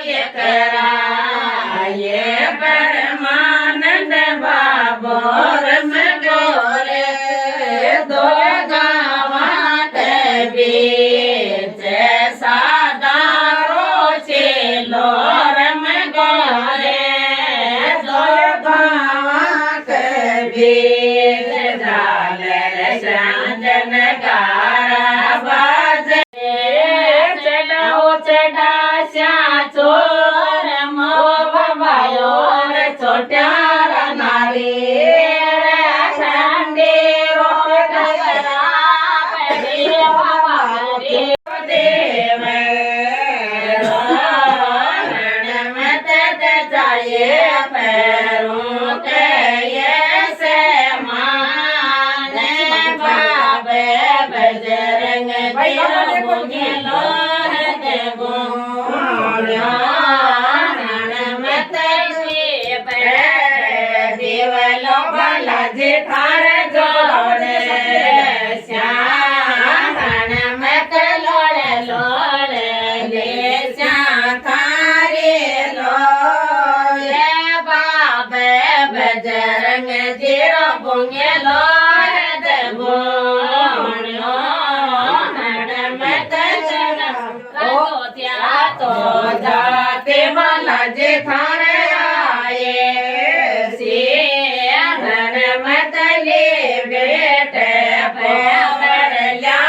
एक राये परमानंद बाबो रस गोरे दो गावा के बीच सादारो चेलो रम गोरे दो गावा के बीच झालर सांजन गारा बाजे चढ़ाओ चढ़ा श्या चोर मोह भायो रे छोट्यारा नारी ठंडी रोट करा देव देव रण मत जाए पैरों के ये से माने बाबे बजरंग बजरंग देवो देवलो बालाजी थार जोड़े श्याण मत लोड़े लोड़े ले श्या थारे लो ये बाबे बजरंग जीरो बुंगे लो देवो तो जाते बालाजी थारे आए सियान मत ले बेटे पकड़ लिया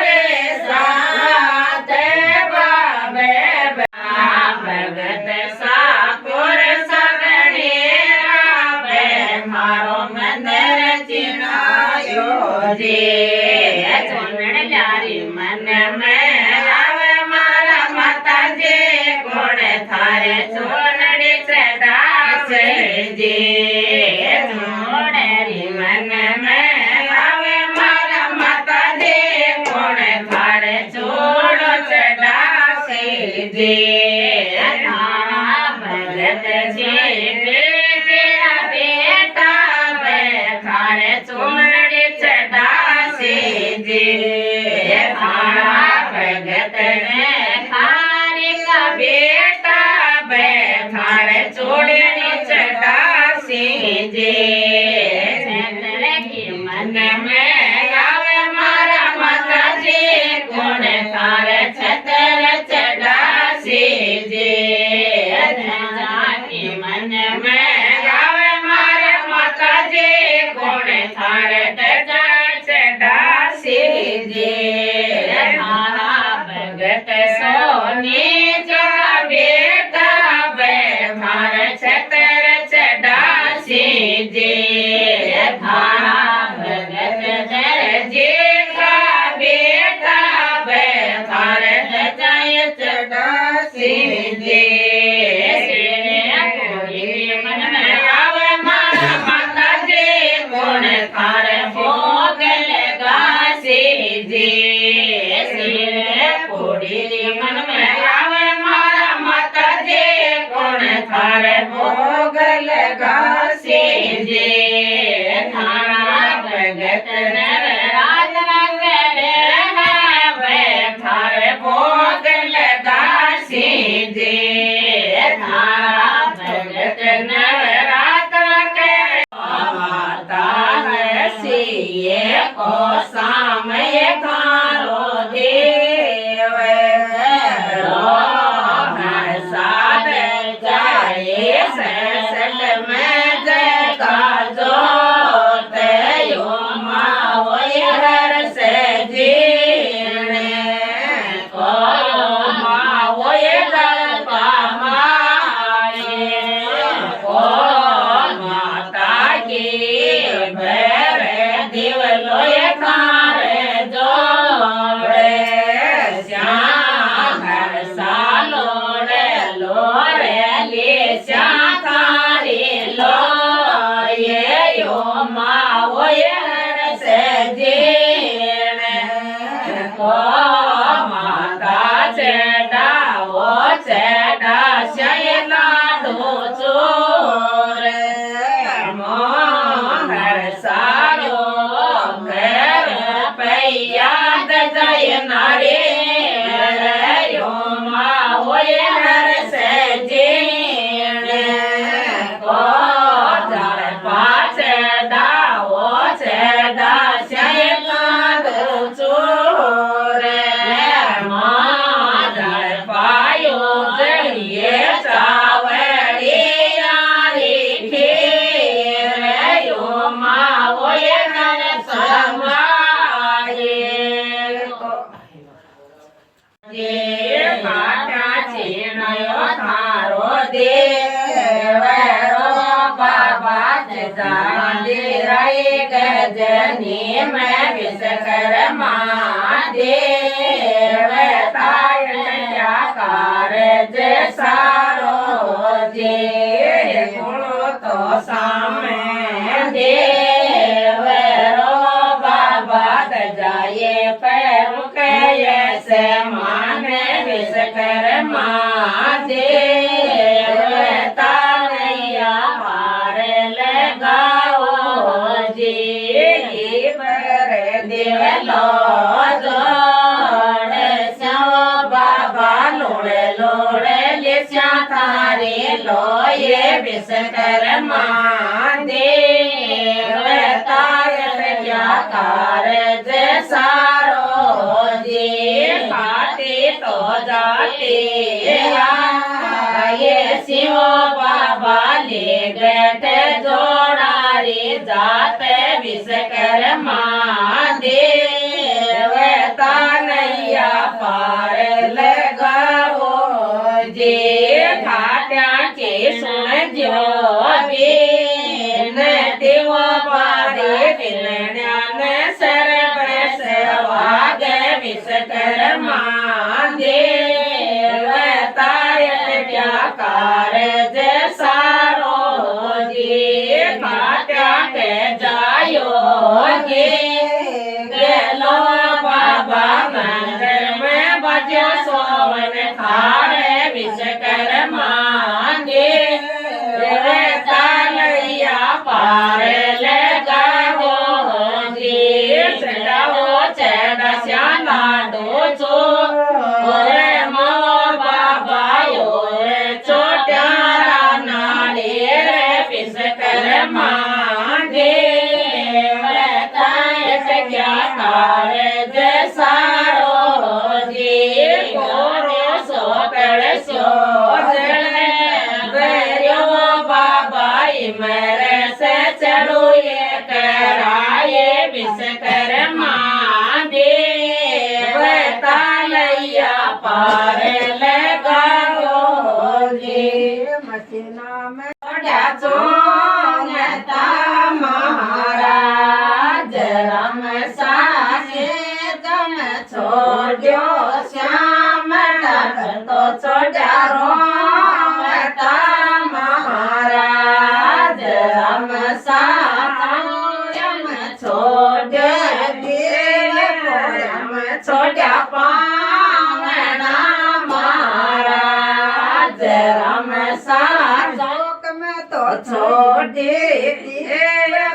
रे साथ बाबे भगत सापुर सगणे राबे मारो मंदिर चिनायो जे चुनड़ लारी मन में आवे मारा माता जे कोण थारे चोनड़ी चढ़ास जे चोनड़ी मन में आवे मारा माता जे कोण थारे चोड़ो चढ़ास जे भगत जे बेटा बेटा बे थारे चोनड़ी चढ़ास जे भगत ने थारे का बेटा बैठार चोड़ने चढ़ासी जे के मन में आवे मारा माता जी कोण थार छतर चढ़ासी जे के मन में आवे मारा माता जी कोण थार चढ़ासी जे भगत सोने जा बेटा बैठार छतर चढ़ासी जे भगत जर जे का बेटा बैठार जाय चढ़ासी जे मन में आवे मारा माता जे कोण थार भोग लगासी जे मन में आवे मारा माता जे कोण थार भोग लगासी जे थारा भगत राज रंग रे थार भोग लगासी जे थारा भगत रात के माता है सिए को सामय थारो देव साथ जाए ससल में जगा जोत यो मावय हर से जीने को मावय जल पामाए को माता की भैर दिवलो थारे जोड़े श्याम सालोड़े लोरे ले श्या थारे लो દેવરો બાબા મંદિરાએ ગજની મેં વિશ્વકર્મા દેવતાય ક્યાં કારજ સારો જે ગુણો તો સામે દેવરો બાબા જાય પ્રમુખ યસ માને વિશ્વકર્મા દેવતા નૈયા પાર લગાવો જી પર દેવલો જોડ સ્યો બાબા લોડે લોડે લેસ્યા તારે લોયે વિશ્વકર્મા દેવતા ક્યાં કારજ સારો જે ખાતે તો જાતે આયે શિવ બાબા લે ગઠ જોડારે જાત વિશ્વકર્મા દેવતા નૈયા પાર લગાવો જે ખાટ્યા કે સુણજો બેન તેઓ પારે વિલણ્યાને સરબસ વાગ વિશ્વકર્મા દેવતાય ક્યાં કારજ સારો જે ખાટ્યા કે જાયો ગે ગેલો બાબા મંદિર મેં બજ્યો સોવન થાળે વિશ્વકર્મા દેવતા નૈયા પાર લગાવો જી ચડાવો ચડાસ્યા લાડો છો ઓરે મો બાબા ઓરે ચોટ્યા નાળે વિશ્વકર્મા દેવતા ક્યાં કારજ સારો જી કોરો સો કળશો જળે ગર્યો બાબા ઇમરસ ચડો કરાયે વિશ્વકર્મા દેવતા નૈયા પાર લગાવો જી ચોનતા મહારાજ રમ સાસે તમ છોડ્યો શ્યામ તો છોડ્યા રોમતા મહારાજ રમ સાતમ છોડ્યા પામણા મહારાજ રમ સાત તો છોડી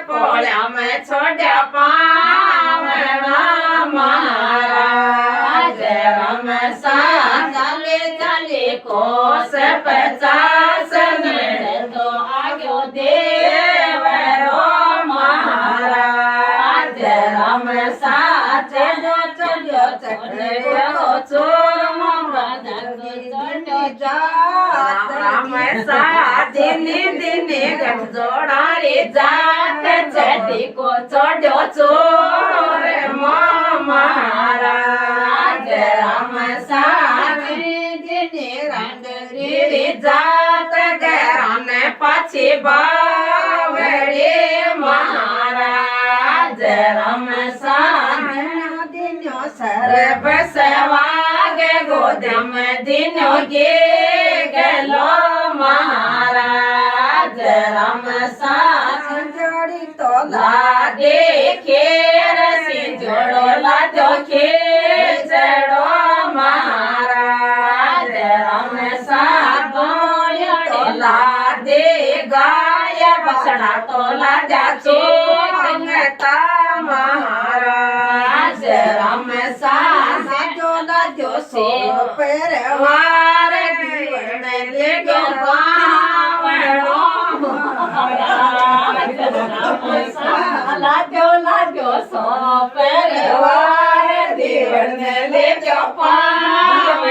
પોળ્યા મેં છોડ્યા પામણા મહારાજ રમ ચાલે ચાલે કોસ 50 તો આવ્યો દેવરો મહારાજ રમ ચડ્યો ચડ્યો ચડ્યો ચોર દિને દિને ગઠ જોડારે જાત ચડી કો ચડ્યો ચોર મહારાજ રામ દિને રંગરી જાત ગરાને પછી બાવડે મહારાજ રામ દિનો સરબ સવાગે ગોદમ દિનો ગે ગલો મહારાજ રામ જોડી તો લાગે ખેર સિંજોડો લાજો ખેચડો મહારાજ રામ જોડી તો લાગે ગાય બસડા તો લાજા ચોંગતા મહારાજ રામ સાજો લાજો સો પરવાર દીવણ લે ગયો લાજો સો પરવાર દીવણ લે ગયો પાવડો